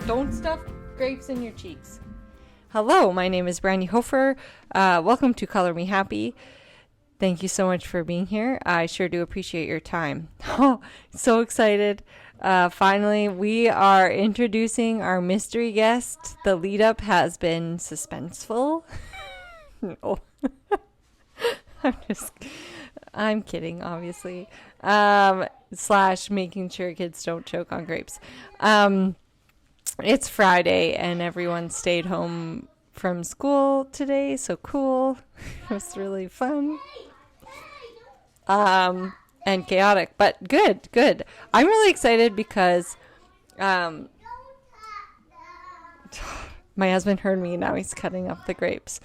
Don't stuff grapes in your cheeks. Hello, my name is Brandy Hofer. Welcome to Color Me Happy. Thank you so much for being here. I sure do appreciate your time. Oh, so excited. Finally, we are introducing our mystery guest. The lead up has been suspenseful. No. I'm kidding, obviously. / making sure kids don't choke on grapes. It's Friday and everyone stayed home from school today, so cool. It was really fun. And chaotic, but good. I'm really excited because my husband heard me, now he's cutting up the grapes.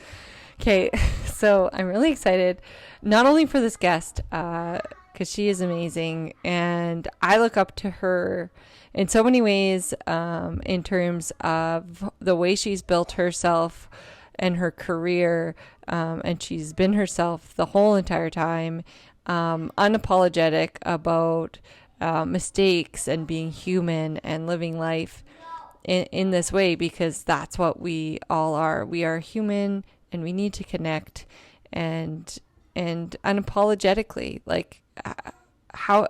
Okay, so I'm really excited, not only for this guest, because she is amazing, and I look up to her in so many ways, in terms of the way she's built herself and her career, and she's been herself the whole entire time, unapologetic about mistakes and being human and living life in this way, because that's what we all are. We are human and we need to connect and unapologetically, like how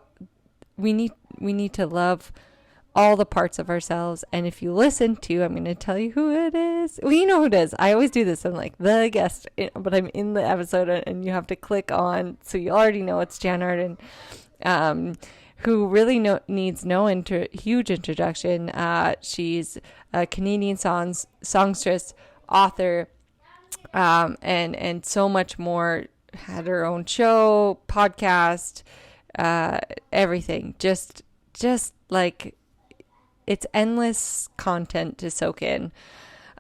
we need to love all the parts of ourselves. And if you listen to, I'm going to tell you who it is. Well, you know who it is. I always do this. I'm like the guest, but I'm in the episode and you have to click on. So you already know it's Jann Arden, who really needs no huge introduction. She's a Canadian songstress, author, and so much more. Had her own show, podcast, everything. Just like, it's endless content to soak in.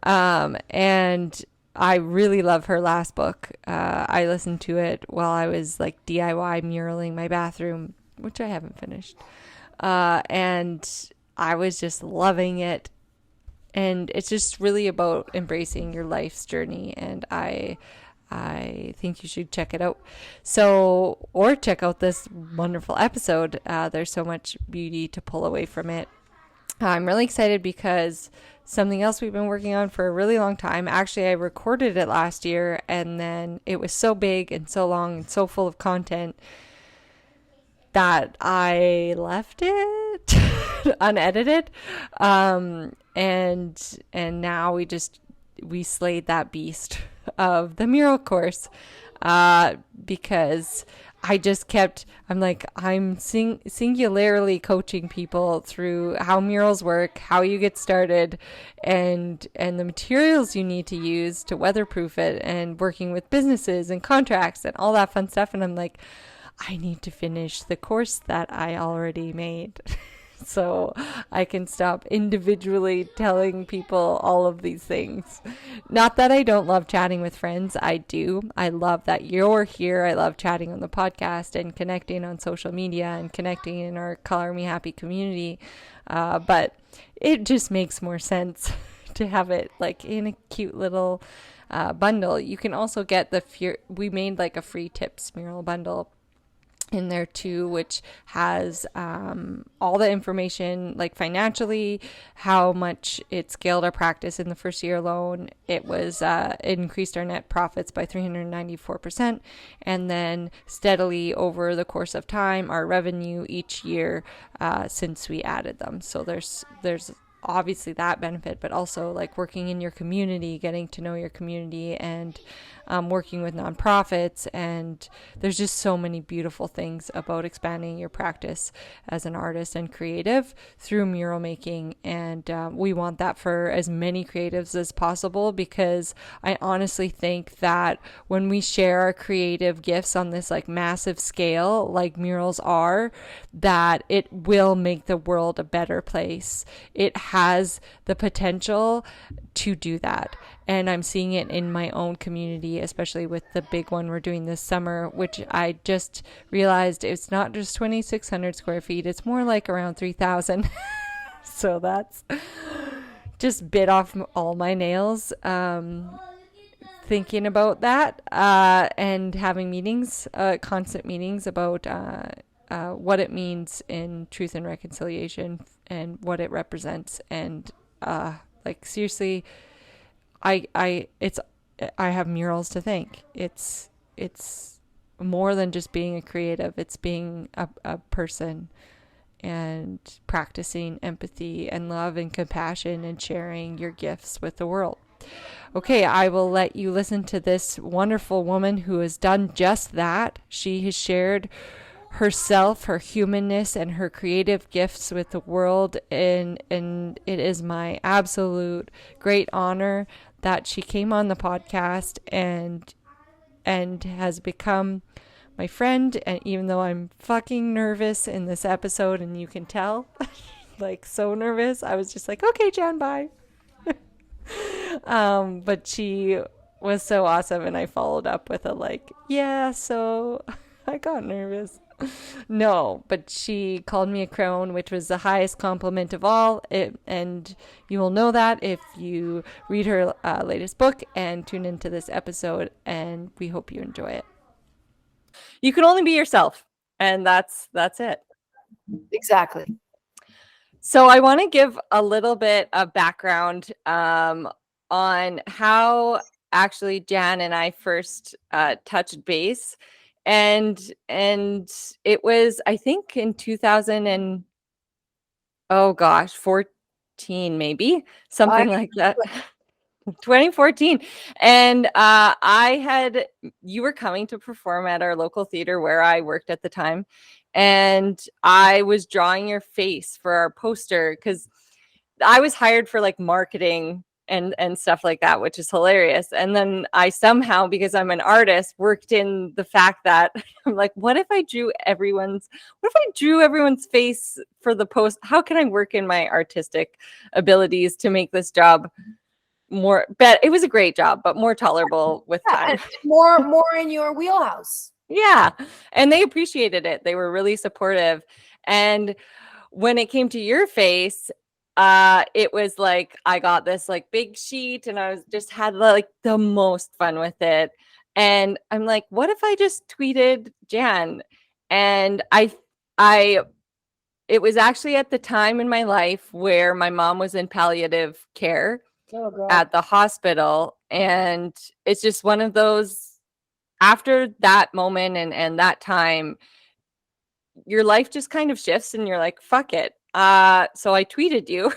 And I really love her last book. I listened to it while I was like DIY muraling my bathroom, which I haven't finished. And I was just loving it. And it's just really about embracing your life's journey. And I think you should check it out. Or check out this wonderful episode. There's so much beauty to pull away from it. I'm really excited because something else we've been working on for a really long time. Actually, I recorded it last year and then it was so big and so long and so full of content that I left it unedited. And now we slayed that beast of the mural course, because I'm singularly coaching people through how murals work, how you get started, and the materials you need to use to weatherproof it, and working with businesses and contracts and all that fun stuff. And I'm like, I need to finish the course that I already made. So I can stop individually telling people all of these things. Not that I don't love chatting with friends. I do. I love that you're here. I love chatting on the podcast and connecting on social media and connecting in our Color Me Happy community. But it just makes more sense to have it like in a cute little bundle. You can also get we made like a free tips mural bundle in there too, which has all the information, like financially, how much it scaled our practice in the first year alone. It increased our net profits by 394%, and then steadily over the course of time, our revenue each year since we added them. So there's obviously that benefit, but also like working in your community, getting to know your community, and working with nonprofits. And there's just so many beautiful things about expanding your practice as an artist and creative through mural making. And we want that for as many creatives as possible, because I honestly think that when we share our creative gifts on this like massive scale, like murals are, that it will make the world a better place. It has the potential to do that. And I'm seeing it in my own community, especially with the big one we're doing this summer, which I just realized it's not just 2,600 square feet. It's more like around 3,000. So that's just bit off all my nails thinking about that, and having meetings, constant meetings about what it means in truth and reconciliation and what it represents. And Like seriously, I have murals to thank. It's more than just being a creative. It's being a person and practicing empathy and love and compassion and sharing your gifts with the world. Okay, I will let you listen to this wonderful woman who has done just that. She has shared herself, her humanness, and her creative gifts with the world, and it is my absolute great honor that she came on the podcast and has become my friend. And even though I'm fucking nervous in this episode, and you can tell, like so nervous, I was just like, okay, Jann, bye. But she was so awesome, and I followed up with a like, yeah, so I got nervous. No, but she called me a crone, which was the highest compliment of all. And you will know that if you read her latest book and tune into this episode, and we hope you enjoy it. You can only be yourself, and that's it. Exactly. So I want to give a little bit of background on how actually Jann and I first touched base. And it was, I think, in 2014, maybe something like that. 2014. And you were coming to perform at our local theater where I worked at the time. And I was drawing your face for our poster because I was hired for like marketing and stuff like that, which is hilarious. And then I somehow, because I'm an artist, worked in the fact that I'm like, what if I drew everyone's face for the post? How can I work in my artistic abilities to make this job it was a great job, but more tolerable with time. More in your wheelhouse. Yeah. And they appreciated it. They were really supportive. And when it came to your face, it was like I got this like big sheet, and I just had like the most fun with it. And I'm like, what if I just tweeted Jann? And it was actually at the time in my life where my mom was in palliative care at the hospital. And it's just one of those, after that moment and that time, your life just kind of shifts and you're like, fuck it. So I tweeted you.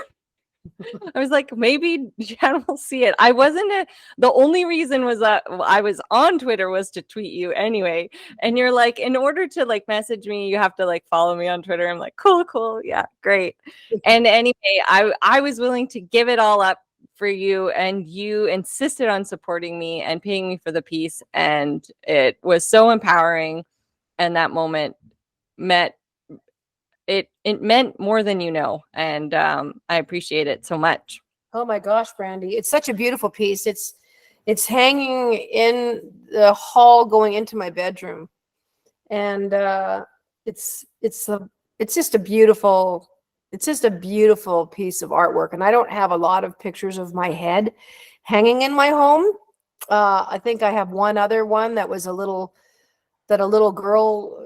I was like, maybe Jann will see it. The only reason was that I was on Twitter was to tweet you anyway. And you're like, in order to like message me, you have to like follow me on Twitter. I'm like, cool. Yeah, great. And anyway, I was willing to give it all up for you, and you insisted on supporting me and paying me for the piece. And it was so empowering. And that moment meant more than you know. And I appreciate it so much. Oh my gosh, Brandy. It's such a beautiful piece. It's hanging in the hall going into my bedroom. And it's just a beautiful piece of artwork. And I don't have a lot of pictures of my head hanging in my home. I think I have one other one that was a little girl,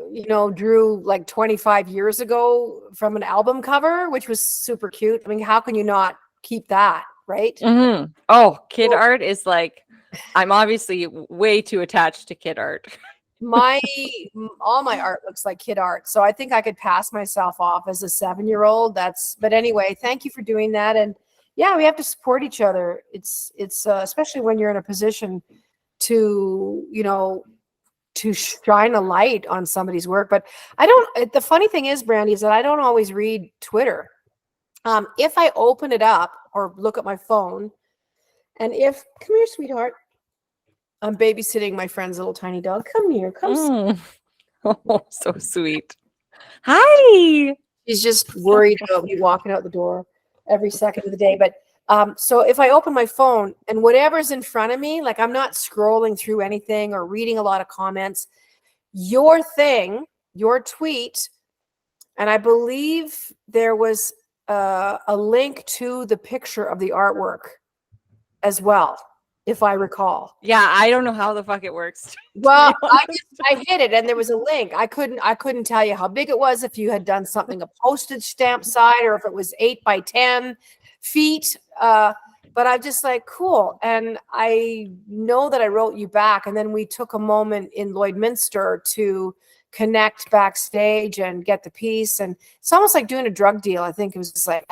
drew like 25 years ago from an album cover, which was super cute. I mean, how can you not keep that, right? Mm-hmm. Oh, kid art is like, I'm obviously way too attached to kid art. All my art looks like kid art. So I think I could pass myself off as a 7-year-old. But anyway, thank you for doing that. And yeah, we have to support each other. It's especially when you're in a position to, to shine a light on somebody's work. But the funny thing is, Brandy, is that I don't always read Twitter. If I open it up or look at my phone, and come here, sweetheart. I'm babysitting my friend's little tiny dog. Come here. Come. Oh, so sweet. Hi. She's just worried about me walking out the door every second of the day. But so if I open my phone and whatever's in front of me, like I'm not scrolling through anything or reading a lot of comments, your tweet, and I believe there was a link to the picture of the artwork as well, if I recall. Yeah, I don't know how the fuck it works. Well, I hit it and there was a link. I couldn't tell you how big it was, if you had done something a postage stamp size or if it was 8 by 10. feet. But I'm just like, cool. And I know that I wrote you back. And then we took a moment in Lloydminster to connect backstage and get the piece. And it's almost like doing a drug deal. I think it was just like,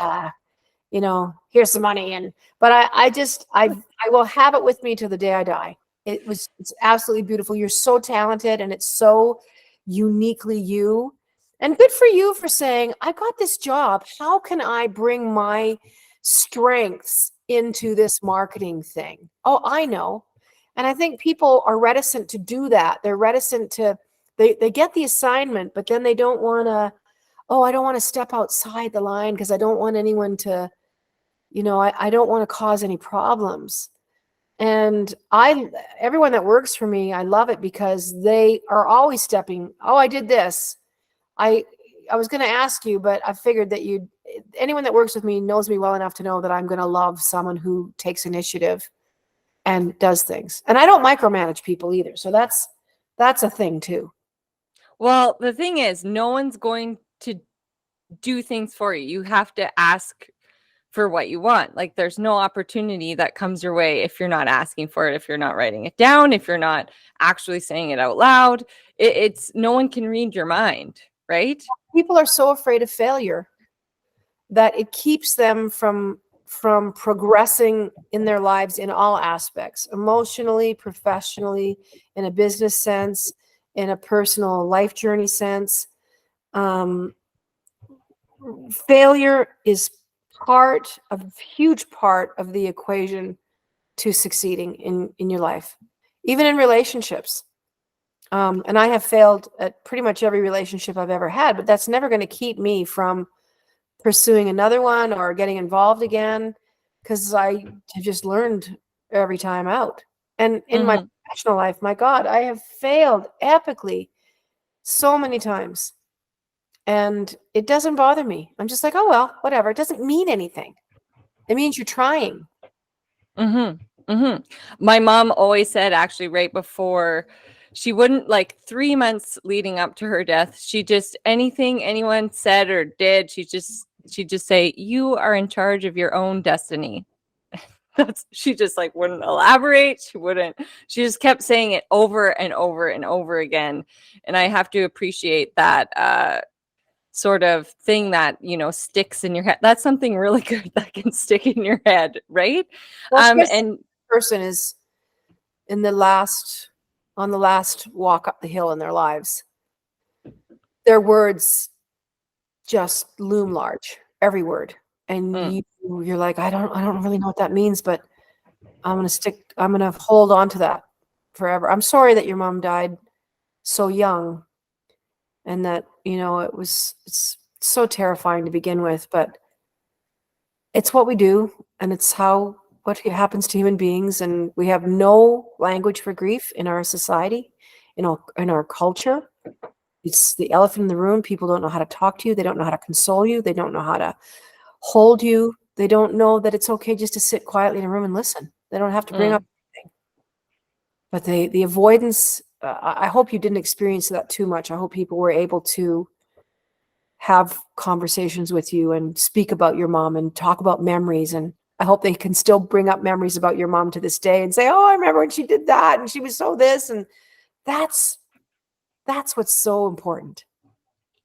you know, here's some money. But I will have it with me till the day I die. It's absolutely beautiful. You're so talented and it's so uniquely you. And good for you for saying, I got this job. How can I bring my strengths into this marketing thing? Oh, I know. And I think people are reticent to do that. They're reticent to, they get the assignment, but then they don't want to, oh, I don't want to step outside the line because I don't want anyone to, you know, I don't want to cause any problems. And everyone that works for me, I love it because they are always stepping, oh, I did this. I was going to ask you, but I figured that anyone that works with me knows me well enough to know that I'm going to love someone who takes initiative and does things. And I don't micromanage people either. So that's a thing too. Well, the thing is, no one's going to do things for you. You have to ask for what you want. Like, there's no opportunity that comes your way if you're not asking for it, if you're not writing it down, if you're not actually saying it out loud. It's no one can read your mind, right? People are so afraid of failure that it keeps them from progressing in their lives in all aspects, emotionally, professionally, in a business sense, in a personal life journey sense. Failure is a huge part of the equation to succeeding in your life, even in relationships. And I have failed at pretty much every relationship I've ever had, but that's never going to keep me from pursuing another one or getting involved again, because I have just learned every time out. And in my professional life, my God, I have failed epically so many times. And it doesn't bother me. I'm just like, oh, well, whatever. It doesn't mean anything. It means you're trying. My mom always said, actually, right before, she wouldn't, like 3 months leading up to her death, she just, anything anyone said or did, she'd just say, you are in charge of your own destiny. She just like wouldn't elaborate. She just kept saying it over and over and over again. And I have to appreciate that sort of thing that, you know, sticks in your head. That's something really good that can stick in your head, right? Well, And person is on the last walk up the hill in their lives. Their words just loom large, every word. And you're like, I don't really know what that means, but I'm going to hold on to that forever. I'm sorry that your mom died so young, and that, you know, it's so terrifying to begin with, but it's what we do, and it's what happens to human beings. And we have no language for grief in our society, in our culture. It's the elephant in the room. People don't know how to talk to you. They don't know how to console you. They don't know how to hold you. They don't know that it's okay just to sit quietly in a room and listen. They don't have to bring up anything. But the avoidance, I hope you didn't experience that too much. I hope people were able to have conversations with you and speak about your mom and talk about memories. And I hope they can still bring up memories about your mom to this day and say, oh, I remember when she did that and she was so this. And that's what's so important.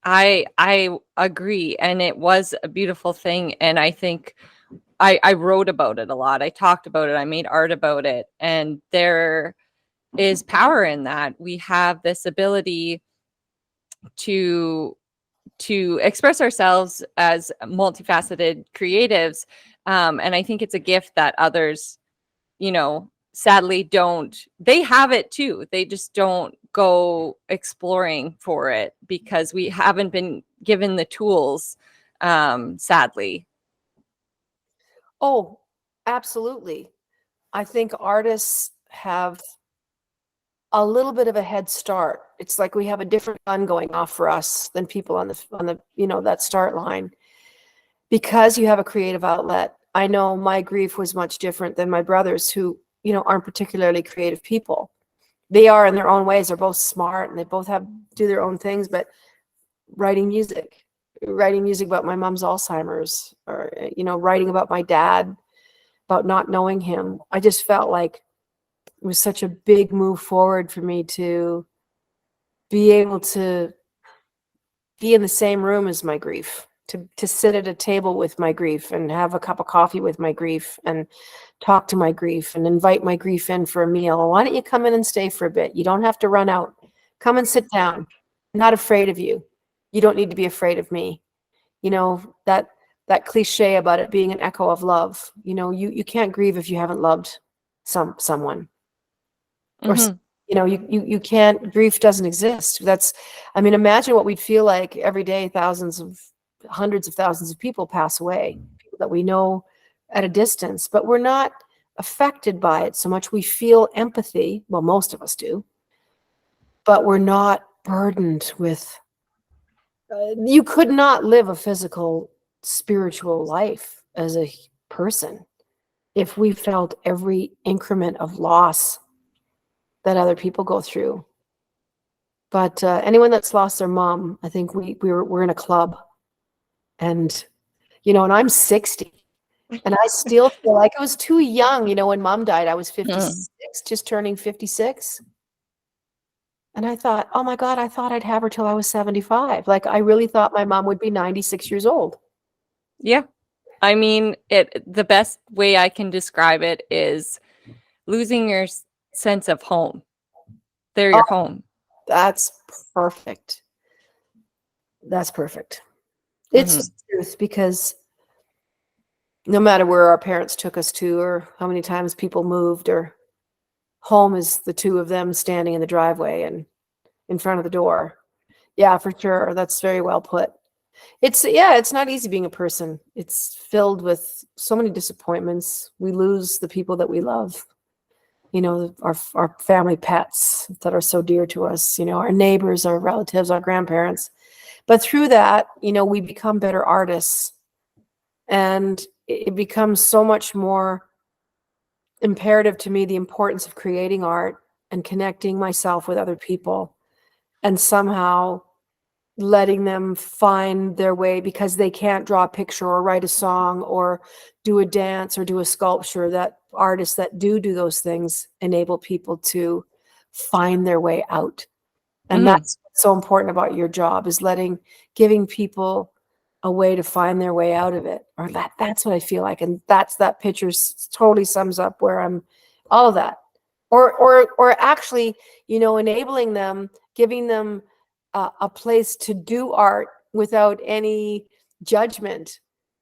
I agree. And it was a beautiful thing. And I think I wrote about it a lot. I talked about it. I made art about it. And there is power in that. We have this ability to express ourselves as multifaceted creatives. And I think it's a gift that others, you know, sadly don't. They have it too. They just don't go exploring for it because we haven't been given the tools, sadly. Oh, absolutely. I think artists have a little bit of a head start. It's like we have a different gun going off for us than people on the you know, that start line, because you have a creative outlet. I know my grief was much different than my brothers, who, you know, aren't particularly creative people. They are in their own ways. They're both smart and they both do their own things, but writing music writing music about my mom's Alzheimer's, or, writing about my dad, about not knowing him. I just felt like it was such a big move forward for me to be able to be in the same room as my grief, to sit at a table with my grief and have a cup of coffee with my grief and talk to my grief and invite my grief in for a meal. Why don't you come in and stay for a bit? You don't have to run out. Come and sit down. I'm not afraid of you. You don't need to be afraid of me. That cliche about it being an echo of love. You can't grieve if you haven't loved someone. Or you can't, grief doesn't exist. Imagine what we'd feel like every day. Hundreds of thousands of people pass away, people that we know at a distance, but we're not affected by it so much. We feel empathy. Well, most of us do, but we're not burdened with, you could not live a physical, spiritual life as a person if we felt every increment of loss that other people go through. But anyone that's lost their mom, I think we're in a club. And, and I'm 60 and I still feel like I was too young. When mom died, I was 56, just turning 56. And I thought, oh my God, I thought I'd have her till I was 75. Like, I really thought my mom would be 96 years old. Yeah. I mean, the best way I can describe it is losing your sense of home. They're your home. That's perfect. That's perfect. It's the truth, because no matter where our parents took us to or how many times people moved, or home is the two of them standing in the driveway and in front of the door. Yeah, for sure. That's very well put. It's not easy being a person. It's filled with so many disappointments. We lose the people that we love. Our family pets that are so dear to us, our neighbors, our relatives, our grandparents. But through that, we become better artists, and it becomes so much more imperative to me, the importance of creating art and connecting myself with other people and somehow letting them find their way, because they can't draw a picture or write a song or do a dance or do a sculpture. That artists that do those things enable people to find their way out. And that's what's so important about your job, is giving people a way to find their way out of it. Or that's what I feel like. And that picture totally sums up where I'm, all of that. Or actually, enabling them, giving them a place to do art without any judgment.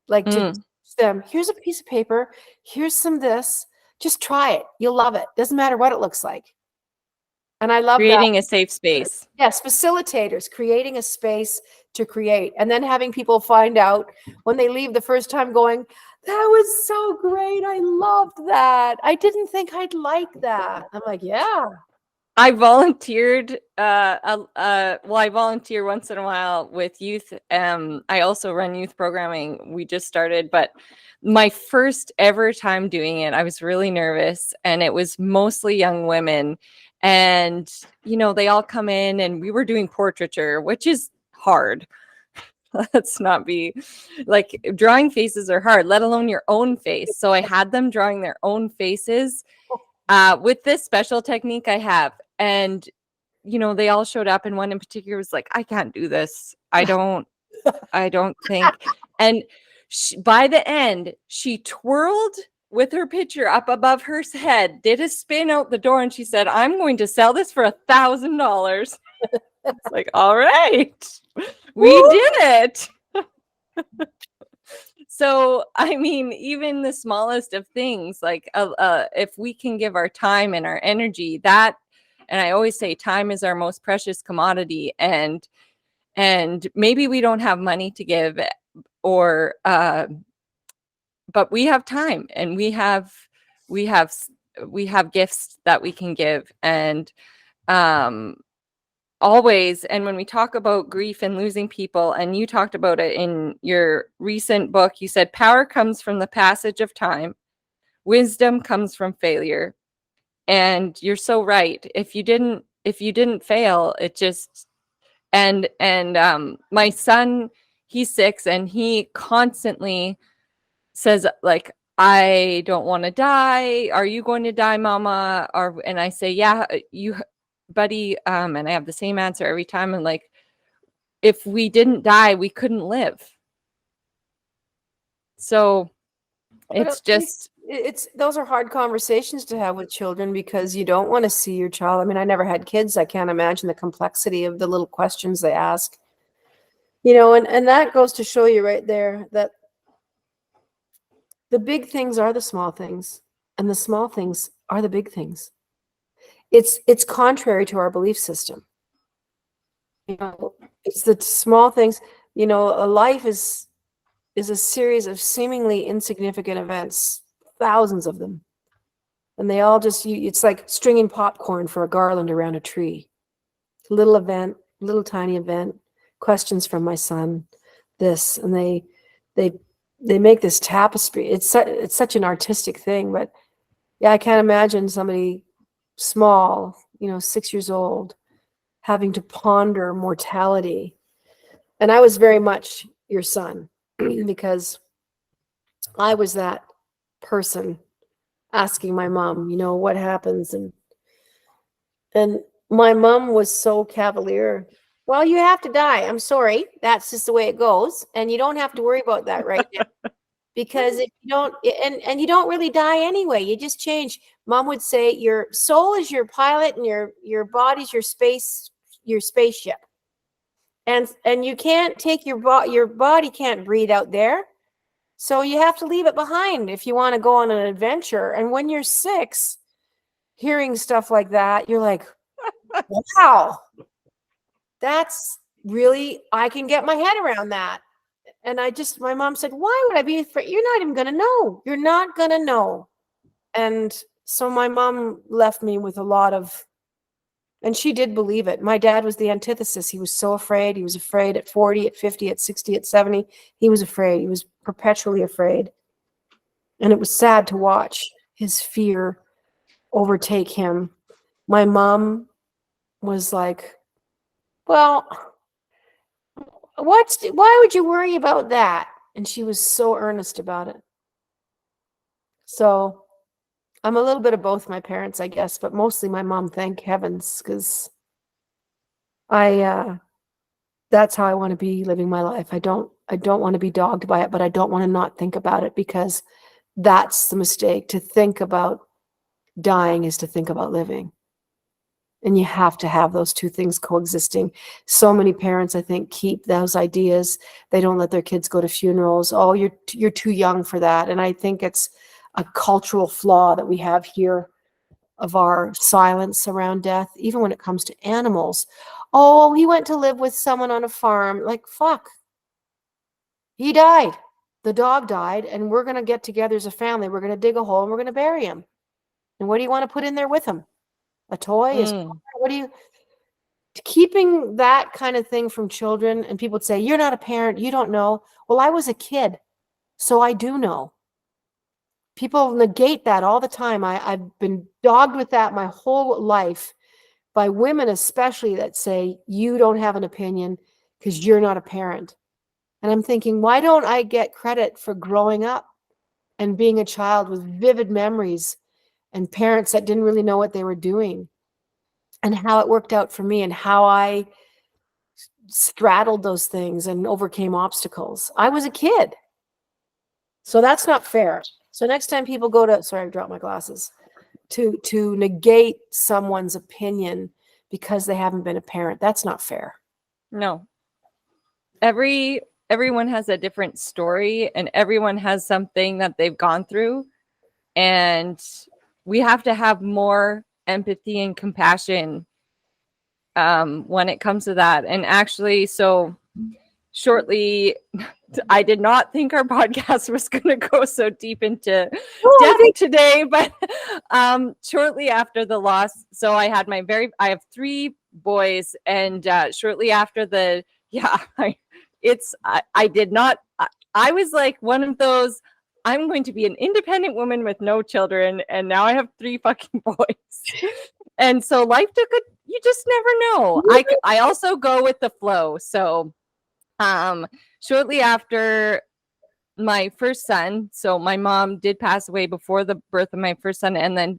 Like, to teach them, here's a piece of paper, here's some this, just try it. You'll love it. Doesn't matter what it looks like. And I love creating a safe space. Yes, facilitators, creating a space to create, and then having people find out when they leave the first time, going, that was so great. I loved that. I didn't think I'd like that. I'm like, yeah. I volunteered. I volunteer once in a while with youth. I also run youth programming. We just started, but my first ever time doing it, I was really nervous, and it was mostly young women. And, they all come in, and we were doing portraiture, which is hard. Let's not be like, drawing faces are hard, let alone your own face. So I had them drawing their own faces with this special technique I have. And, they all showed up, and one in particular was like, I can't do this. I don't think. And by the end, she twirled with her picture up above her head, did a spin out the door, and she said, I'm going to sell this for $1,000. It's like, all right, we did it. So, I mean, even the smallest of things, like if we can give our time and our energy, and I always say time is our most precious commodity, and maybe we don't have money to give, or but we have time, and we have gifts that we can give. And always, and when we talk about grief and losing people, and you talked about it in your recent book, you said power comes from the passage of time, wisdom comes from failure. And you're so right. If you didn't fail, it just, and my son, he's 6 and he constantly says like, I don't want to die. Are you going to die, mama? And I say, yeah, you, buddy. And I have the same answer every time. And like, if we didn't die, we couldn't live. So it's just, those are hard conversations to have with children, because you don't want to see your child. I mean, I never had kids. I can't imagine the complexity of the little questions they ask, and that goes to show you right there that the big things are the small things, and the small things are the big things. It's contrary to our belief system. It's the small things. A life is a series of seemingly insignificant events, thousands of them. And they all it's like stringing popcorn for a garland around a tree. Little event, little tiny event, questions from my son, this, and they make this tapestry. It's such an artistic thing, but yeah, I can't imagine somebody small, 6 years old, having to ponder mortality. And I was very much your son, because I was that person asking my mom, what happens? And my mom was so cavalier. Well, you have to die. I'm sorry. That's just the way it goes. And you don't have to worry about that right now. Because if you don't, and you don't really die anyway, you just change. Mom would say your soul is your pilot and your body's your spaceship. And you can't take your body can't breathe out there. So you have to leave it behind if you want to go on an adventure. And when you're 6, hearing stuff like that, you're like, wow, that's really, I can get my head around that. And my mom said, why would I be afraid? You're not even going to know. You're not going to know. And so my mom left me with a lot of, and she did believe it. My dad was the antithesis. He was so afraid. He was afraid at 40, at 50, at 60, at 70. He was afraid. He was perpetually afraid. And it was sad to watch his fear overtake him. My mom was like, well, why would you worry about that? And she was so earnest about it. So I'm a little bit of both my parents, I guess, but mostly my mom, thank heavens, because that's how I want to be living my life. I don't want to be dogged by it, but I don't want to not think about it, because that's the mistake. To think about dying is to think about living. And you have to have those two things coexisting. So many parents, I think, keep those ideas. They don't let their kids go to funerals. Oh, you're too young for that. And I think it's a cultural flaw that we have here of our silence around death, even when it comes to animals. Oh, he went to live with someone on a farm. Like, fuck. He died. The dog died, and we're going to get together as a family. We're going to dig a hole, and we're going to bury him. And what do you want to put in there with him? A toy? What do you... Keeping that kind of thing from children, and people would say, you're not a parent, you don't know. Well, I was a kid, so I do know. People negate that all the time. I've been dogged with that my whole life, by women especially, that say, you don't have an opinion because you're not a parent. And I'm thinking, why don't I get credit for growing up and being a child with vivid memories and parents that didn't really know what they were doing, and how it worked out for me, and how I straddled those things and overcame obstacles. I was a kid. So that's not fair. So next time people go to, sorry, I dropped my glasses, to negate someone's opinion because they haven't been a parent, that's not fair. No. Everyone has a different story, and everyone has something that they've gone through. And we have to have more empathy and compassion when it comes to that. And actually, so shortly, I did not think our podcast was going to go so deep into death today, but shortly after the loss, so I have 3 boys, and shortly after I was like one of those, I'm going to be an independent woman with no children, and now I have 3 fucking boys. And so life you just never know. I also go with the flow. So Shortly after my first son, so my mom did pass away before the birth of my first son, and then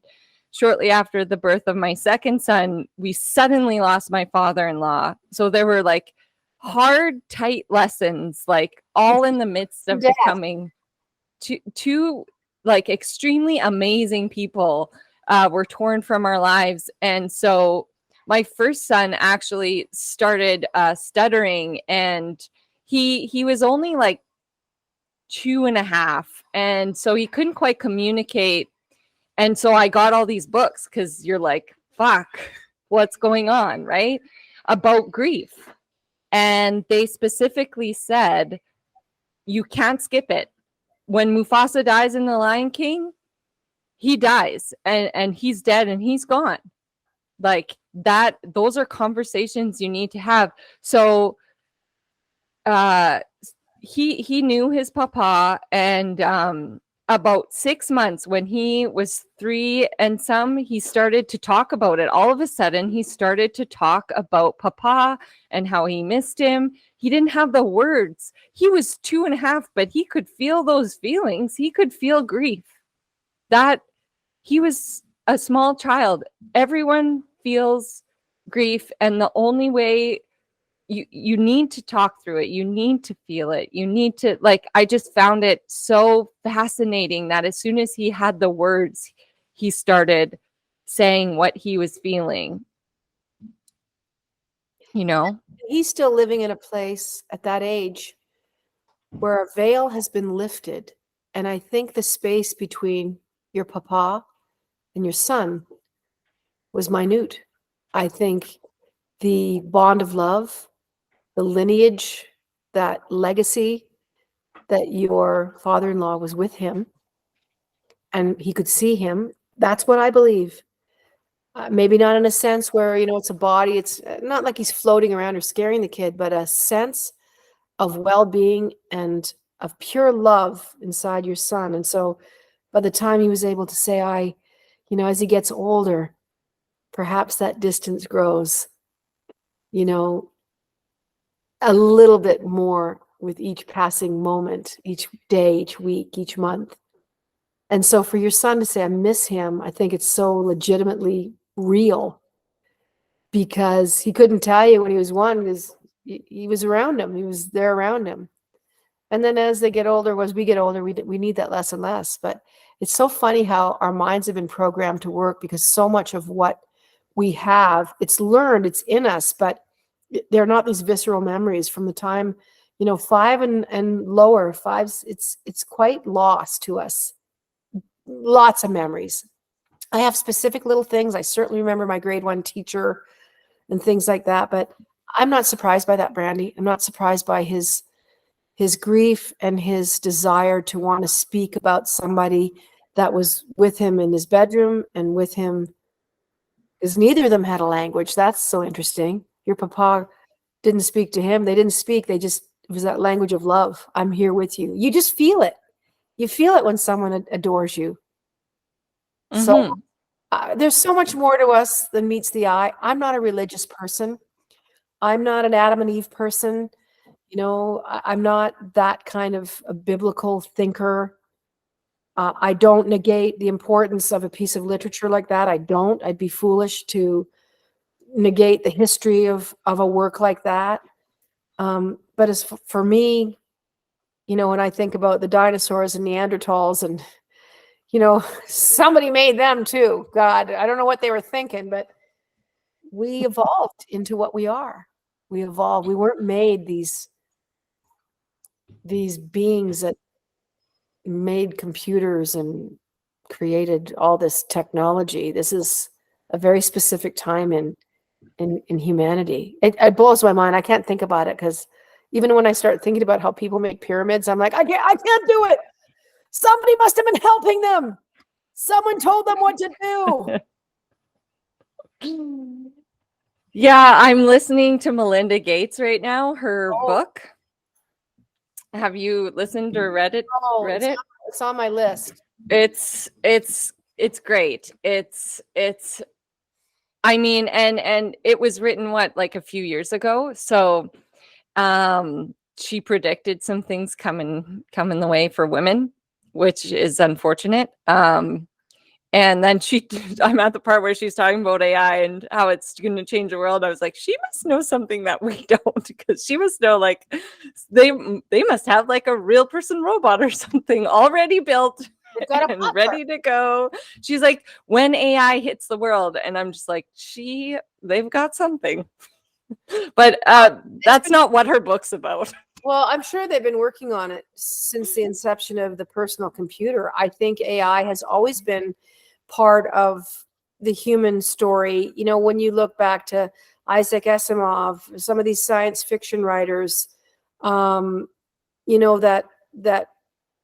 shortly after the birth of my second son, we suddenly lost my father-in-law. So there were like hard, tight lessons, like all in the midst of becoming two like extremely amazing people were torn from our lives. And so my first son actually started stuttering, and he was only like 2.5, and so he couldn't quite communicate. And so I got all these books, because you're like, fuck, what's going on, right? About grief. And they specifically said, you can't skip it. When Mufasa dies in The Lion King, he dies, and he's dead and he's gone. Like that, those are conversations you need to have. So he knew his papa, and about 6 months, when he was 3 and some, he started to talk about it. All of a sudden, he started to talk about papa and how he missed him. He didn't have the words. He was 2.5, but he could feel those feelings. He could feel grief. That he was a small child. Everyone feels grief, and the only way you need to talk through it, you need to feel it, you need to, like, I just found it so fascinating that as soon as he had the words, he started saying what he was feeling, you know. He's still living in a place at that age where a veil has been lifted, and I think the space between your papa and your son was minute. I think the bond of love, the lineage, that legacy, that your father-in-law was with him and he could see him. That's what I believe. Maybe not in a sense where, it's a body. It's not like he's floating around or scaring the kid, but a sense of well-being and of pure love inside your son. And so by the time he was able to say, as he gets older, perhaps that distance grows, a little bit more with each passing moment, each day, each week, each month. And so for your son to say, I miss him, I think it's so legitimately real, because he couldn't tell you when he was 1, because he was around him. He was there around him. And then as they get older, as we get older, we need that less and less. But it's so funny how our minds have been programmed to work, because so much of what we have, it's learned, it's in us, but they're not these visceral memories from the time, 5 and lower. 5's, it's quite lost to us. Lots of memories. I have specific little things. I certainly remember my grade 1 teacher and things like that, but I'm not surprised by that, Brandy. I'm not surprised by his grief and his desire to want to speak about somebody that was with him in his bedroom and with him, because neither of them had a language. That's so interesting. Your papa didn't speak to him. They didn't speak. It was that language of love. I'm here with you. You just feel it. You feel it when someone adores you. Mm-hmm. So there's so much more to us than meets the eye. I'm not a religious person. I'm not an Adam and Eve person. I'm not that kind of a biblical thinker. I don't negate the importance of a piece of literature like that. I'd be foolish to negate the history of a work like that. But as for me, when I think about the dinosaurs and Neanderthals, and, somebody made them too. God, I don't know what they were thinking, but we evolved into what we are. We evolved. We weren't made these beings that made computers and created all this technology. This is a very specific time in humanity. It blows my mind. I can't think about it, because even when I start thinking about how people make pyramids, I'm like, I can't do it. Somebody must have been helping them. Someone told them what to do. Yeah, I'm listening to Melinda Gates right now, her book. Have you listened or read it? Oh, it's on my list. It's great. It's I mean, and it was written like a few years ago. So she predicted some things coming the way for women, which is unfortunate. And then I'm at the part where she's talking about AI and how it's going to change the world. I was like, she must know something that we don't, because she must know, like, they must have like a real person robot or something already built and ready to go. She's like, when AI hits the world, and I'm just like, they've got something. But that's not what her book's about. Well, I'm sure they've been working on it since the inception of the personal computer. I think AI has always been part of the human story. You know, when you look back to Isaac Asimov, some of these science fiction writers, you know, that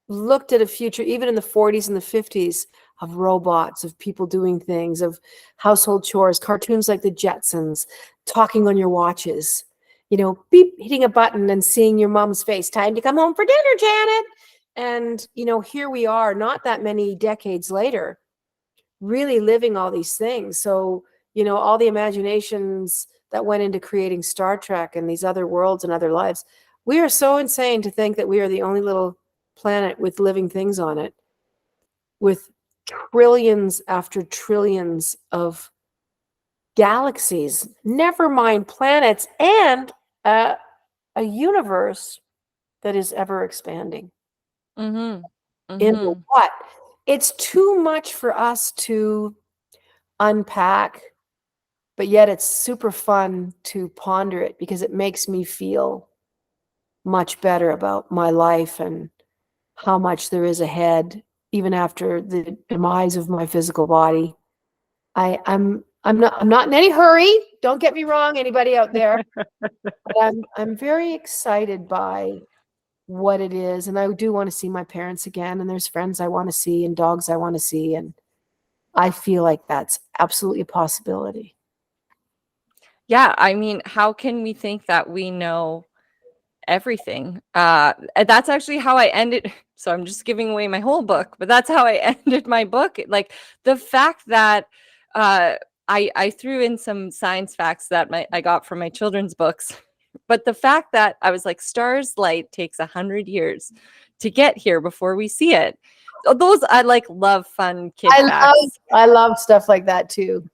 looked at a future, even in the 40s and the 50s, of robots, of people doing things, of household chores, cartoons like the Jetsons, talking on your watches, you know, beep, hitting a button and seeing your mom's face, time to come home for dinner, Janet. And, you know, here we are, not that many decades later, really living all these things. So, you know, all the imaginations that went into creating Star Trek and these other worlds and other lives. We are so insane to think that we are the only little planet with living things on it, with trillions after trillions of galaxies, never mind planets, and a universe that is ever expanding. Mm-hmm. Mm-hmm. Into what? It's too much for us to unpack, but yet it's super fun to ponder it, because it makes me feel much better about my life and how much there is ahead, even after the demise of my physical body. I'm not in any hurry. Don't get me wrong, anybody out there. But I'm very excited by what it is, and I do want to see my parents again, and there's friends I want to see and dogs I want to see, and I feel like that's absolutely a possibility. Yeah, I mean, how can we think that we know everything? That's actually how I ended. So I'm just giving away my whole book, but that's how I ended my book. Like, the fact that I threw in some science facts that I got from my children's books, but the fact that I was like, stars light takes 100 years to get here before we see it. Those, I like, love fun kid facts. I love stuff like that too.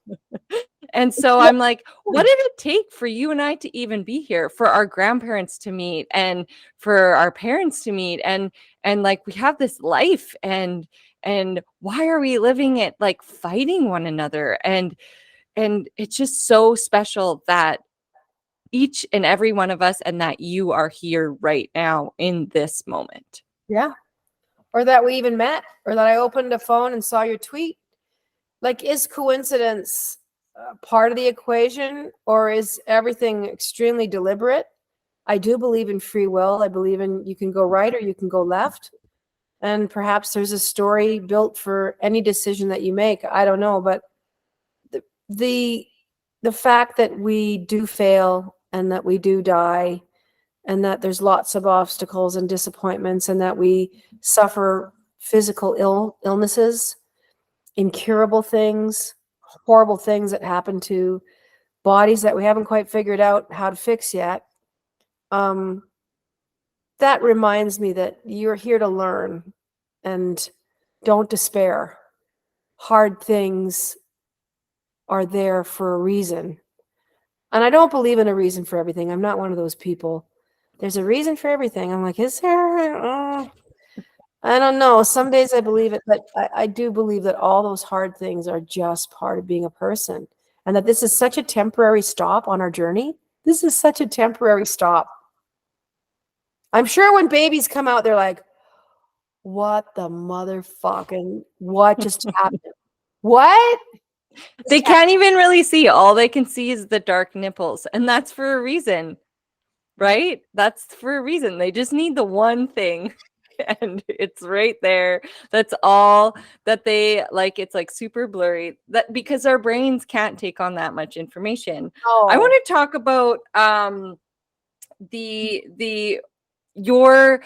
And so I'm like, what did it take for you and I to even be here, for our grandparents to meet, and for our parents to meet, and like, we have this life, and why are we living it like fighting one another? And it's just so special that each and every one of us, and that you are here right now in this moment. Yeah. Or that we even met, or that I opened a phone and saw your tweet. Like, is coincidence part of the equation, or is everything extremely deliberate? I do believe in free will. I believe in, you can go right or you can go left. And perhaps there's a story built for any decision that you make. I don't know, but the fact that we do fail, and that we do die, and that there's lots of obstacles and disappointments, and that we suffer physical illnesses, incurable things, horrible things that happen to bodies that we haven't quite figured out how to fix yet. That reminds me that you're here to learn, and don't despair. Hard things are there for a reason. And I don't believe in a reason for everything. I'm not one of those people. There's a reason for everything. I'm like, is there? I don't know. Some days I believe it, but I do believe that all those hard things are just part of being a person, and that this is such a temporary stop on our journey. This is such a temporary stop. I'm sure when babies come out, they're like, what the motherfucking, what just happened? What? They can't even really see. All they can see is the dark nipples. And that's for a reason, right? That's for a reason. They just need the one thing. And it's right there. That's all that they like. It's like super blurry, that because our brains can't take on that much information. Oh. I want to talk about your,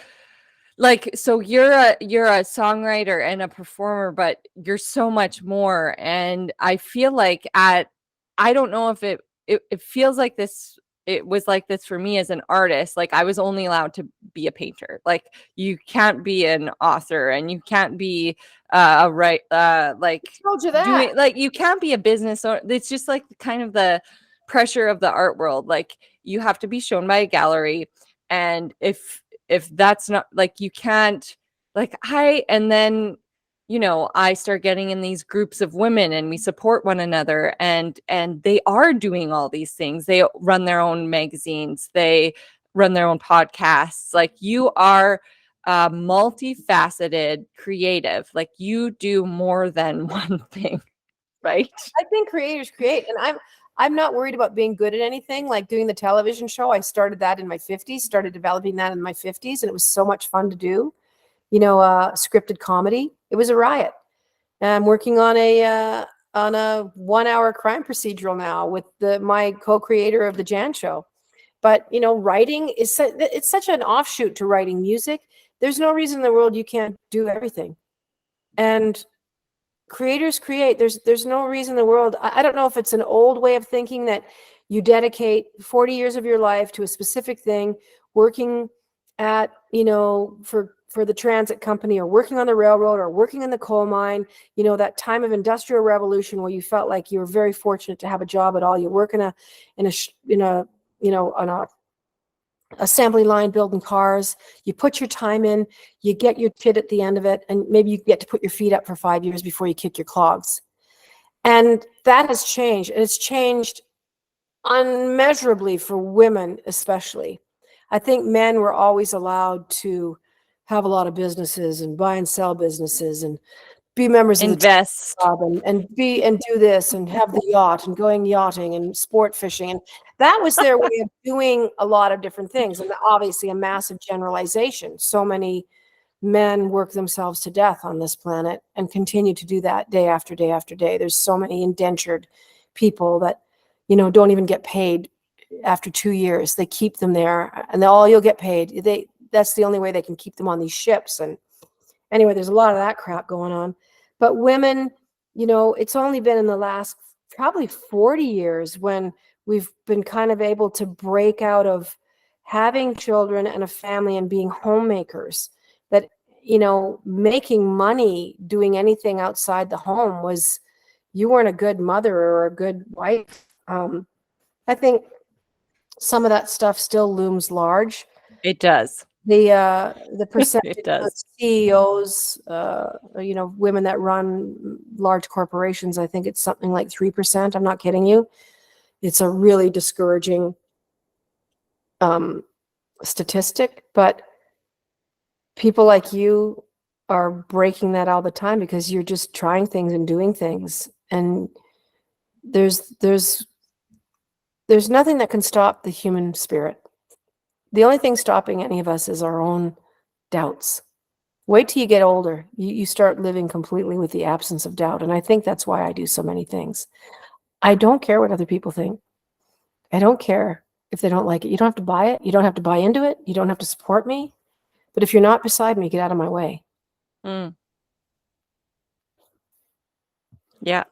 like, so you're a songwriter and a performer, but you're so much more. And I feel like I don't know if it feels like this it was like this for me as an artist. Like I was only allowed to be a painter. Like you can't be an author and you can't be like told you that. doing, like you can't be a business owner. It's just like kind of the pressure of the art world. Like you have to be shown by a gallery, and if that's not, like, you can't, like, and then I start getting in these groups of women and we support one another, and they are doing all these things. They run their own magazines, they run their own podcasts. Like you are multifaceted creative. Like you do more than one thing, right? I think creators create, and I'm not worried about being good at anything. Like doing the television show, I started that in my 50s, started developing that in my 50s, and it was so much fun to do. Scripted comedy. It was a riot. And I'm working on a 1-hour crime procedural now with my co-creator of the Jann Show. But writing it's such an offshoot to writing music. There's no reason in the world you can't do everything. And creators create. There's no reason in the world. I don't know if it's an old way of thinking that you dedicate 40 years of your life to a specific thing, working at for the transit company, or working on the railroad, or working in the coal mine, that time of industrial revolution where you felt like you were very fortunate to have a job at all. You work on a assembly line building cars, you put your time in, you get your kid at the end of it, and maybe you get to put your feet up for 5 years before you kick your clogs. And that has changed, and it's changed unmeasurably for women especially. I think men were always allowed to have a lot of businesses and buy and sell businesses and be members of the club and do this and have the yacht and going yachting and sport fishing. And that was their way of doing a lot of different things. And obviously a massive generalization. So many men work themselves to death on this planet and continue to do that day after day after day. There's so many indentured people that, don't even get paid after 2 years. They keep them there, and you'll get paid. That's the only way they can keep them on these ships. And anyway, there's a lot of that crap going on. But women, it's only been in the last probably 40 years when we've been kind of able to break out of having children and a family and being homemakers. That, making money doing anything outside the home was, you weren't a good mother or a good wife. I think some of that stuff still looms large. It does. The percentage of CEOs, women that run large corporations, I think it's something like 3%. I'm not kidding you. It's a really discouraging statistic, but people like you are breaking that all the time because you're just trying things and doing things. And there's nothing that can stop the human spirit. The only thing stopping any of us is our own doubts. Wait till you get older. You start living completely with the absence of doubt. And I think that's why I do so many things. I don't care what other people think. I don't care if they don't like it. You don't have to buy it. You don't have to buy into it. You don't have to support me. But if you're not beside me, get out of my way. Yeah.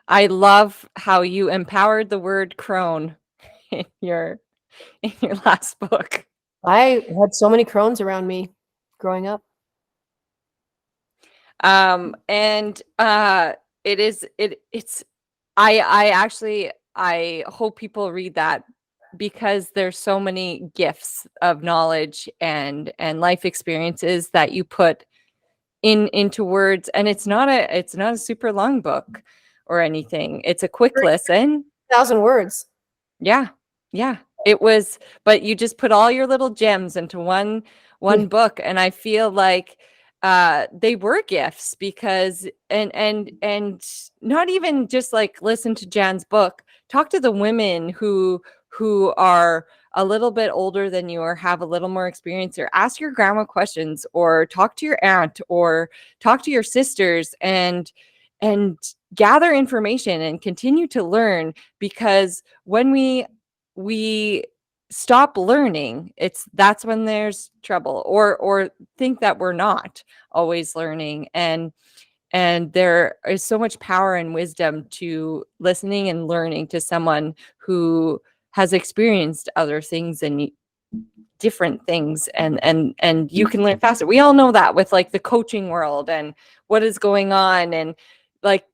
I love how you empowered the word crone in your last book. I had so many crones around me growing up. I hope people read that, because there's so many gifts of knowledge and life experiences that you put into words, and it's not a super long book or anything. It's a quick listen. 1,000 words. Yeah. It was, but you just put all your little gems into one book, and I feel like they were gifts, because and not even just like listen to Jann's book, talk to the women who are a little bit older than you or have a little more experience, or ask your grandma questions, or talk to your aunt, or talk to your sisters, and gather information and continue to learn, because when we stop learning, that's when there's trouble, or think that we're not always learning. And there is so much power and wisdom to listening and learning to someone who has experienced other things and different things, and you can learn faster. We all know that with like the coaching world and what is going on, and like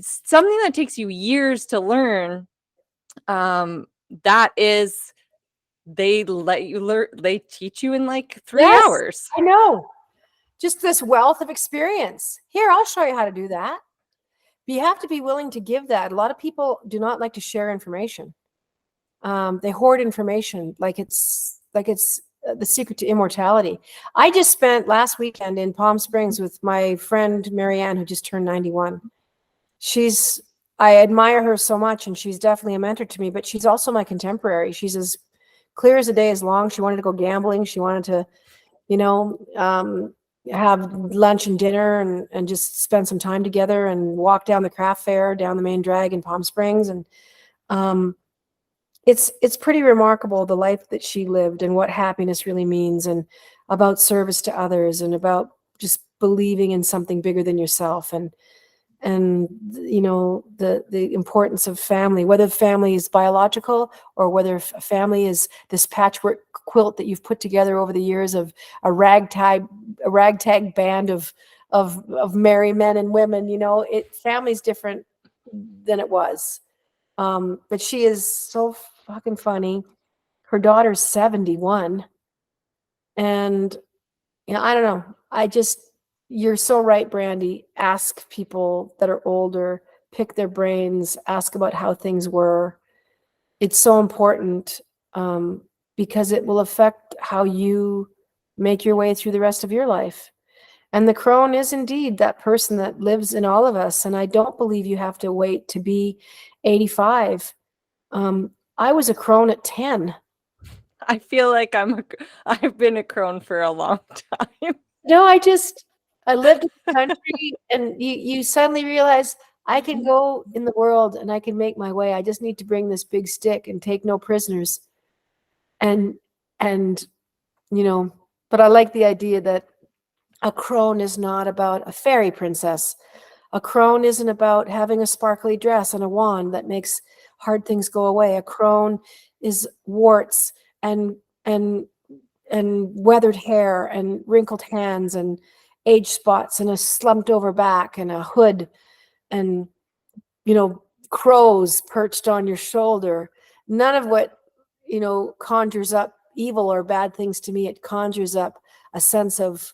something that takes you years to learn, that is, they let you learn, they teach you in like 3 hours. I know. Just this wealth of experience. Here, I'll show you how to do that. But you have to be willing to give that. A lot of people do not like to share information. They hoard information like it's the secret to immortality. I just spent last weekend in Palm Springs with my friend Marianne, who just turned 91. I admire her so much, and she's definitely a mentor to me, but she's also my contemporary. She's as clear as the day is long. She wanted to go gambling. She wanted to, have lunch and dinner and just spend some time together and walk down the craft fair, down the main drag in Palm Springs. And it's pretty remarkable, the life that she lived and what happiness really means, and about service to others, and about just believing in something bigger than yourself, and the importance of family, whether family is biological or whether family is this patchwork quilt that you've put together over the years of a ragtag band of merry men and women. Family's different than it was. But she is so fucking funny. Her daughter's 71. And, I don't know. You're so right, Brandy. Ask people that are older, pick their brains, ask about how things were. It's so important, because it will affect how you make your way through the rest of your life. And the crone is indeed that person that lives in all of us. And I don't believe you have to wait to be 85. I was a crone at 10. I feel like I've been a crone for a long time. No, I lived in the country, and you suddenly realize I can go in the world and I can make my way. I just need to bring this big stick and take no prisoners. And but I like the idea that a crone is not about a fairy princess. A crone isn't about having a sparkly dress and a wand that makes hard things go away. A crone is warts and weathered hair and wrinkled hands and age spots and a slumped over back and a hood and crows perched on your shoulder. None of what conjures up evil or bad things to me. It conjures up a sense of,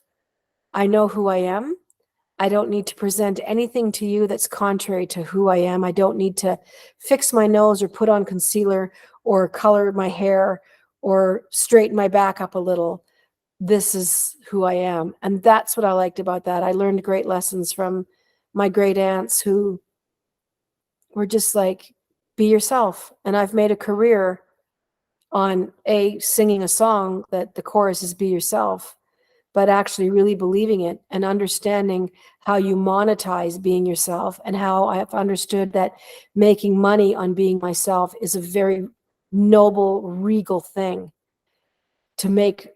I know who I am. I don't need to present anything to you that's contrary to who I am. I don't need to fix my nose or put on concealer or color my hair or straighten my back up a little. This is who I am. And that's what I liked about that. I learned great lessons from my great aunts who were just like, be yourself. And I've made a career on singing a song that the chorus is be yourself, but actually really believing it and understanding how you monetize being yourself, and how I have understood that making money on being myself is a very noble, regal thing. To make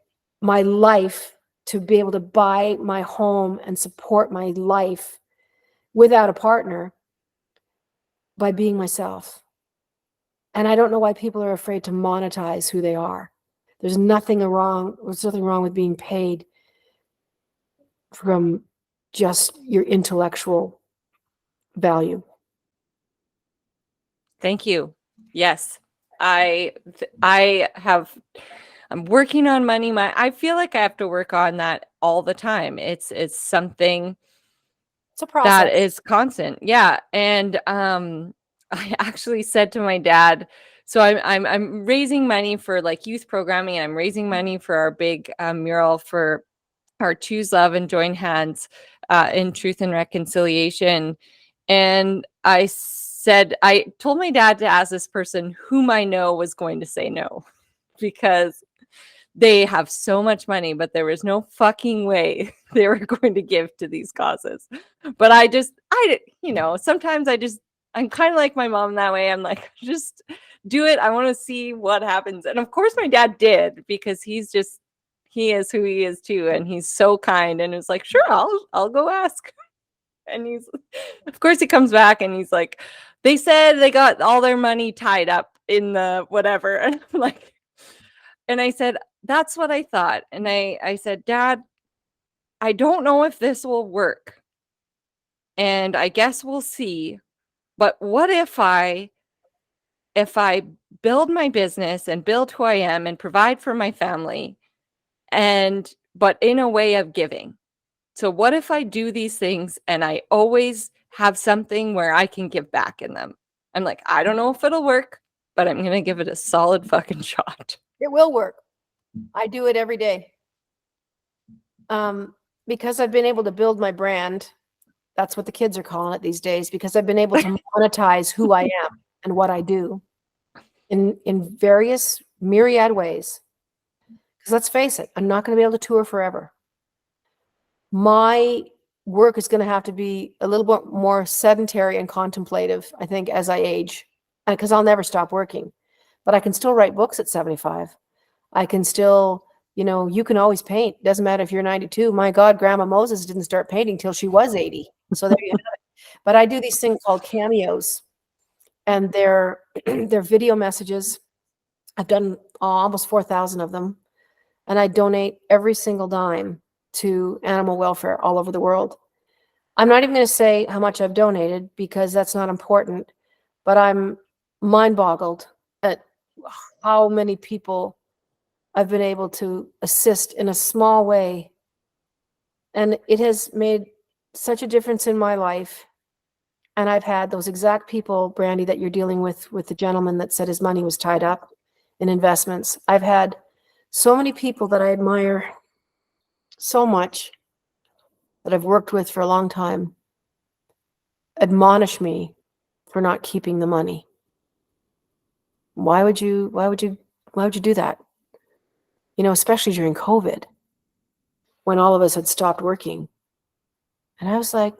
my life, to be able to buy my home and support my life without a partner by being myself. And I don't know why people are afraid to monetize who they are. There's nothing wrong with being paid from just your intellectual value. Thank you. Yes. I'm working on money. I feel like I have to work on that all the time. It's something, it's a process that is constant. Yeah. And I actually said to my dad, so I'm raising money for like youth programming, and I'm raising money for our big mural for our Choose Love and Join Hands in Truth and Reconciliation. And I told my dad to ask this person whom I know was going to say no, because they have so much money, but there was no fucking way they were going to give to these causes. But sometimes I'm kind of like my mom that way. I'm like, just do it. I want to see what happens. And of course my dad did, because he is who he is too. And he's so kind, and it's like, sure, I'll go ask. And of course he comes back and he's like, They said they got all their money tied up in the whatever. And I'm like, and I said, that's what I thought. And I said, Dad, I don't know if this will work. And I guess we'll see. But what if I build my business and build who I am and provide for my family, but in a way of giving? So what if I do these things and I always have something where I can give back in them? I'm like, I don't know if it'll work, but I'm going to give it a solid fucking shot. It will work. I do it every day. Because I've been able to build my brand. That's what the kids are calling it these days, because I've been able to monetize who I am and what I do in various myriad ways. Because let's face it, I'm not going to be able to tour forever. My work is going to have to be a little bit more sedentary and contemplative, I think, as I age, because I'll never stop working. But I can still write books at 75. I can still, you can always paint. Doesn't matter if you're 92. My God, Grandma Moses didn't start painting till she was 80. So there you have it. But I do these things called cameos, and they're video messages. I've done almost 4,000 of them, and I donate every single dime to animal welfare all over the world. I'm not even going to say how much I've donated, because that's not important, but I'm mind-boggled at how many people I've been able to assist in a small way. And it has made such a difference in my life. And I've had those exact people, Brandy, that you're dealing with the gentleman that said his money was tied up in investments. I've had so many people that I admire so much, that I've worked with for a long time, admonish me for not keeping the money. Why would you do that? Especially during COVID, when all of us had stopped working. And I was like,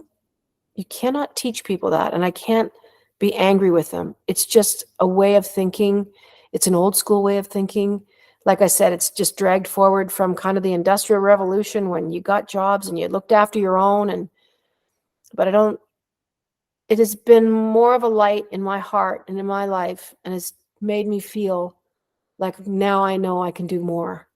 you cannot teach people that. And I can't be angry with them. It's just a way of thinking. It's an old school way of thinking. Like I said, it's just dragged forward from kind of the Industrial Revolution, when you got jobs and you looked after your own. But it has been more of a light in my heart and in my life, and has made me feel like now I know I can do more.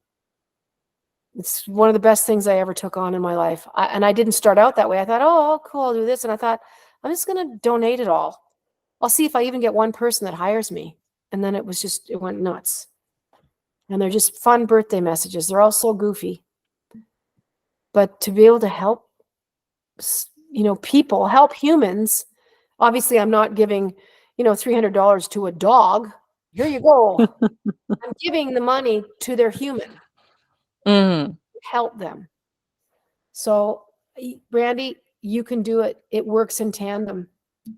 It's one of the best things I ever took on in my life. And I didn't start out that way. I thought, oh, cool, I'll do this. And I thought, I'm just going to donate it all. I'll see if I even get one person that hires me. And then it went nuts. And they're just fun birthday messages. They're all so goofy. But to be able to help, people, help humans. Obviously, I'm not giving, $300 to a dog. Here you go. I'm giving the money to their human. Help them. So, Brandy, you can do it. It works in tandem.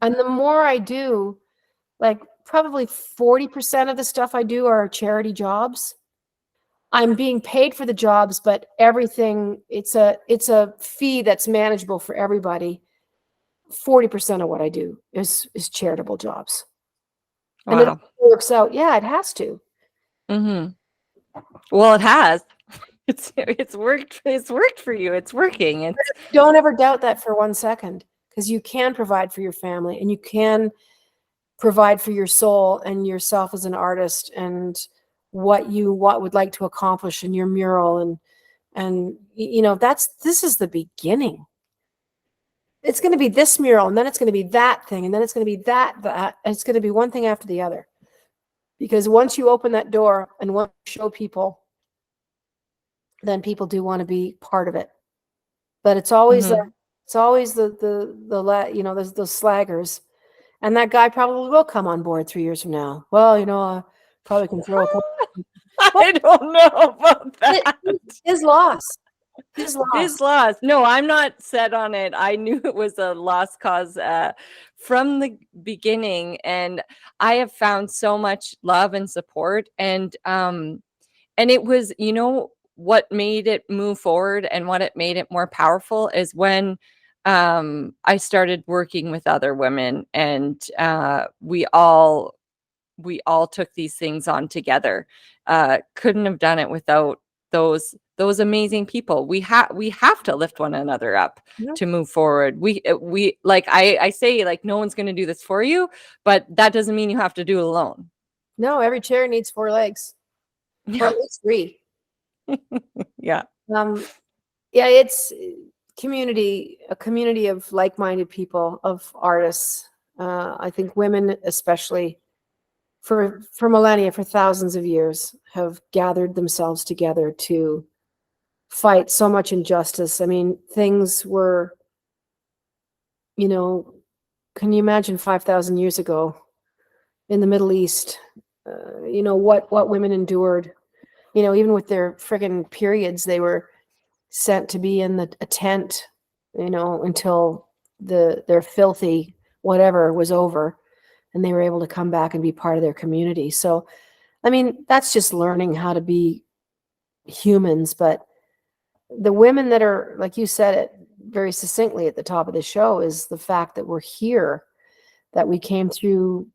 And the more I do, like probably 40% of the stuff I do are charity jobs. I'm being paid for the jobs, but everything, it's a fee that's manageable for everybody. 40% of what I do is charitable jobs. Wow. And it works out. Yeah, it has to. Well, it has. It's worked. It's worked for you. It's working. Don't ever doubt that for 1 second, because you can provide for your family, and you can provide for your soul and yourself as an artist, and what would like to accomplish in your mural, and this is the beginning. It's going to be this mural, and then it's going to be that thing, and then it's going to be that, and it's going to be one thing after the other. Because once you open that door and want to show people, then people do want to be part of it. But it's always those slaggers, and that guy probably will come on board 3 years from now. Well, I probably can throw a couple. I don't know about that. His loss. His loss. No, I'm not set on it. I knew it was a lost cause from the beginning, and I have found so much love and support, and it was, what made it move forward and what it made it more powerful is when I started working with other women, and we all took these things on together. Couldn't have done it without those those amazing people. We have to lift one another up Yeah. to move forward. We like I say, like, no one's going to do this for you, but that doesn't mean you have to do it alone. No, every chair needs 4 legs, or Yeah. at least 3. Yeah. Yeah, it's a community of like-minded people, of artists. I think women, especially for millennia, for thousands of years, have gathered themselves together to fight so much injustice. I mean, things were, can you imagine 5,000 years ago in the Middle East, what women endured, even with their friggin' periods, they were sent to be in a tent, until their filthy whatever was over, and they were able to come back and be part of their community. So, I mean, that's just learning how to be humans. But the women that are, like you said it very succinctly at the top of the show, is the fact that we're here, that we came through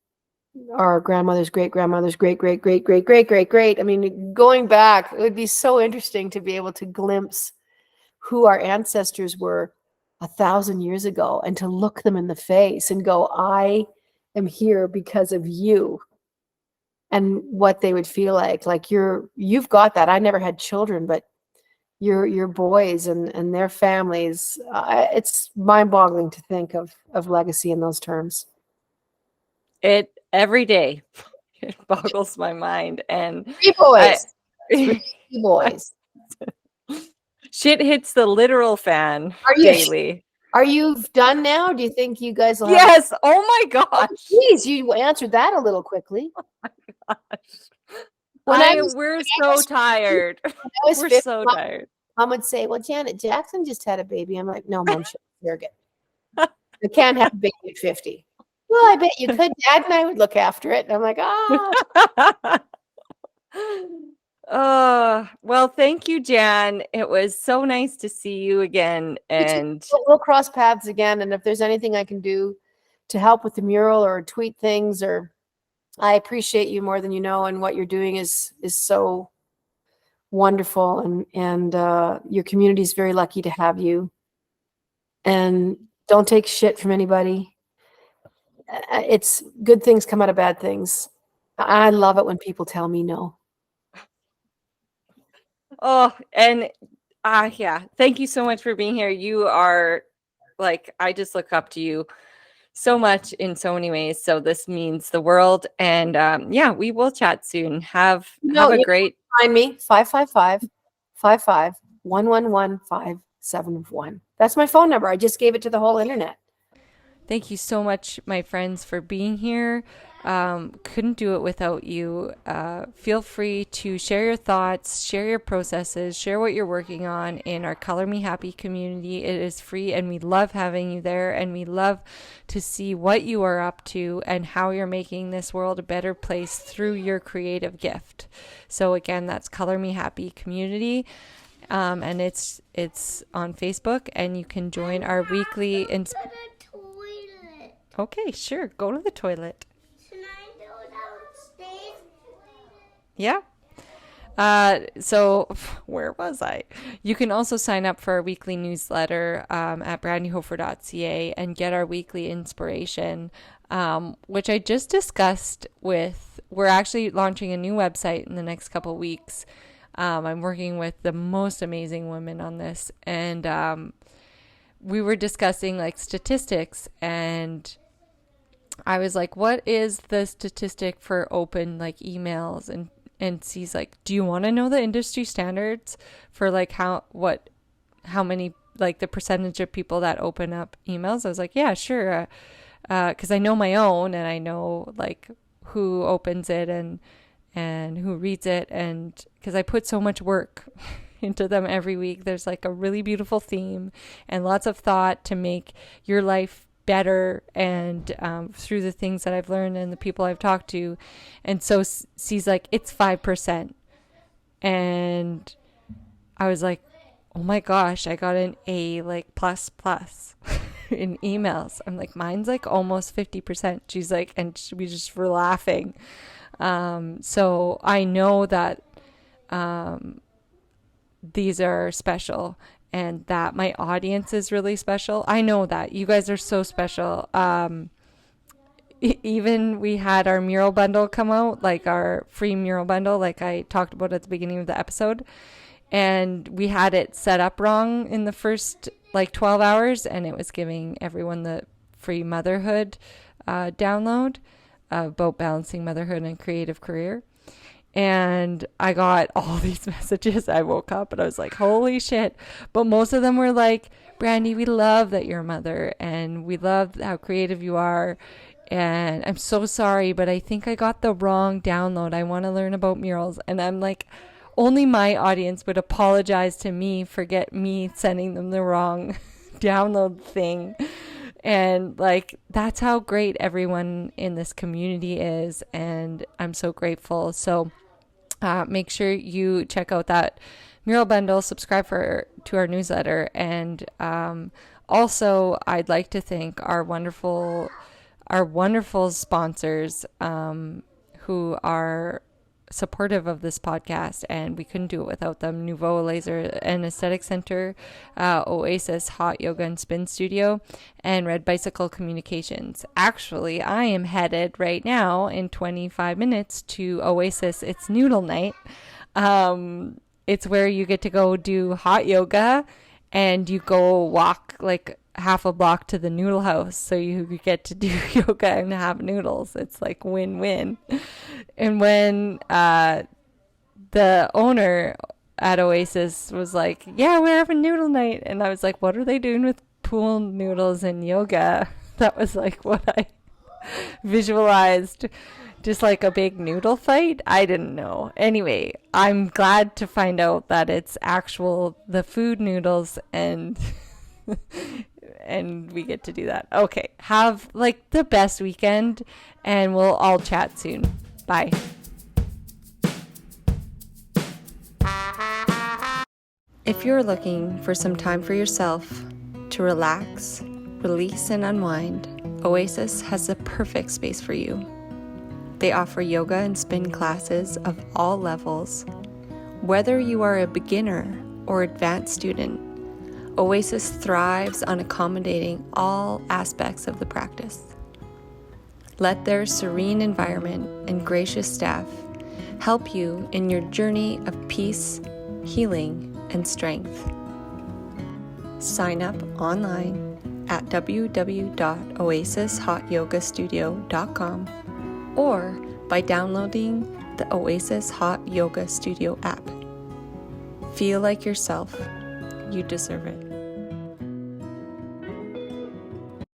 our grandmother's great grandmother's great great great great great great great. I mean, going back, it would be so interesting to be able to glimpse who our ancestors were 1,000 years ago, and to look them in the face and go, I am here because of you, and what they would feel like you've got that. I never had children, but your boys and their families, it's mind-boggling to think of legacy in those terms. It every day it boggles my mind. And 3 boys. 3 boys. Shit hits the literal fan daily. Are you done now? Do you think you guys will have... Yes. Oh my gosh. Please, you answered that a little quickly. Oh my gosh. We're so tired. We're so tired. Mom would say, well, Janet Jackson just had a baby. I'm like, no, Mom, she's a surrogate. I can't have a baby at 50. Well, I bet you could. Dad and I would look after it. And I'm like, well, thank you, Jann. It was so nice to see you again. And we'll cross paths again. And if there's anything I can do to help with the mural or tweet things, or I appreciate you more than you know, and what you're doing is so wonderful. And your community is very lucky to have you. And don't take shit from anybody. It's good things come out of bad things. I love it when people tell me no. Oh, and yeah, thank you so much for being here. You are, like, I just look up to you so much in so many ways. So this means the world. And yeah, we will chat soon. Have a great... Find me 555-55-111-571. That's my phone number. I just gave it to the whole internet. Thank you so much, my friends, for being here. Couldn't do it without you. Feel free to share your thoughts, share your processes, share what you're working on in our Color Me Happy community. It is free, and we love having you there, and we love to see what you are up to and how you're making this world a better place through your creative gift. So again, that's Color Me Happy community. And it's on Facebook, and you can join our weekly... Okay, sure. Go to the toilet. Should I go downstairs? Yeah. So where was I? You can also sign up for our weekly newsletter at brandyhofer.ca and get our weekly inspiration, which I just discussed with... We're actually launching a new website in the next couple of weeks. I'm working with the most amazing women on this, and we were discussing like statistics, and I was like, what is the statistic for open like emails? And she's like, do you want to know the industry standards for like how many, like the percentage of people that open up emails? I was like, yeah, sure. 'Cause I know my own, and I know like who opens it and who reads it. And 'cause I put so much work into them every week. There's like a really beautiful theme and lots of thought to make your life better, and through the things that I've learned and the people I've talked to. And so she's like, it's 5%. And I was like, oh my gosh, I got an A like plus in emails. I'm like, mine's like almost 50%. She's like, and we just were laughing. So I know that these are special and that my audience is really special. I know that you guys are so special. Even we had our mural bundle come out, like our free mural bundle, like I talked about at the beginning of the episode. And we had it set up wrong in the first 12 hours, and it was giving everyone the free motherhood download about balancing motherhood and creative career. And I got all these messages. I woke up and I was like, holy shit. But most of them were like, Brandy, we love that you're a mother and we love how creative you are. And I'm so sorry, but I think I got the wrong download. I want to learn about murals. And I'm like, only my audience would apologize to me for me sending them the wrong download thing. And that's how great everyone in this community is. And I'm so grateful. So make sure you check out that mural bundle, subscribe to our newsletter. And also, I'd like to thank our wonderful sponsors who are supportive of this podcast, and we couldn't do it without them. Nouveau Laser and Aesthetic Center, Oasis Hot Yoga and Spin Studio, and Red Bicycle Communications. Actually, I am headed right now in 25 minutes to Oasis. It's Noodle Night. It's where you get to go do hot yoga and you go walk half a block to the noodle house, so you get to do yoga and have noodles. It's like win-win. And when the owner at Oasis was like, yeah, we're having noodle night, and I was like, what are they doing with pool noodles and yoga? That was what I visualized, just like a big noodle fight. I didn't know. Anyway, I'm glad to find out that it's the food noodles and and we get to do that. Okay, have the best weekend, and we'll all chat soon. Bye. If you're looking for some time for yourself to relax, release, and unwind, Oasis has the perfect space for you. They offer yoga and spin classes of all levels. Whether you are a beginner or advanced student, Oasis thrives on accommodating all aspects of the practice. Let their serene environment and gracious staff help you in your journey of peace, healing, and strength. Sign up online at www.oasishotyogastudio.com or by downloading the Oasis Hot Yoga Studio app. Feel like yourself. You deserve it.